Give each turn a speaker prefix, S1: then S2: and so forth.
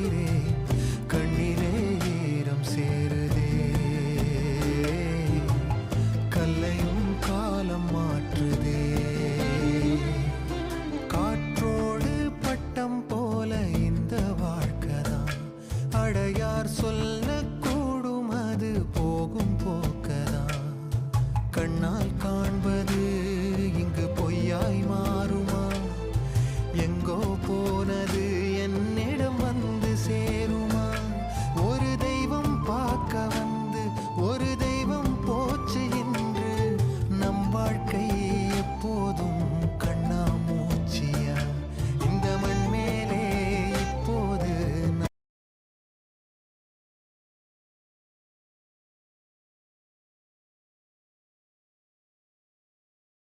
S1: உயிரே கண்ணிலே ஈரம் சேருதே. கல்லையும் காலம் மாற்றுதே. காற்றோடு பட்டம் போல இந்த வாழ்க்கைதான். அடையார் சொல்லக்கூடும் அது போகும் போக்கதான். கண்ணால்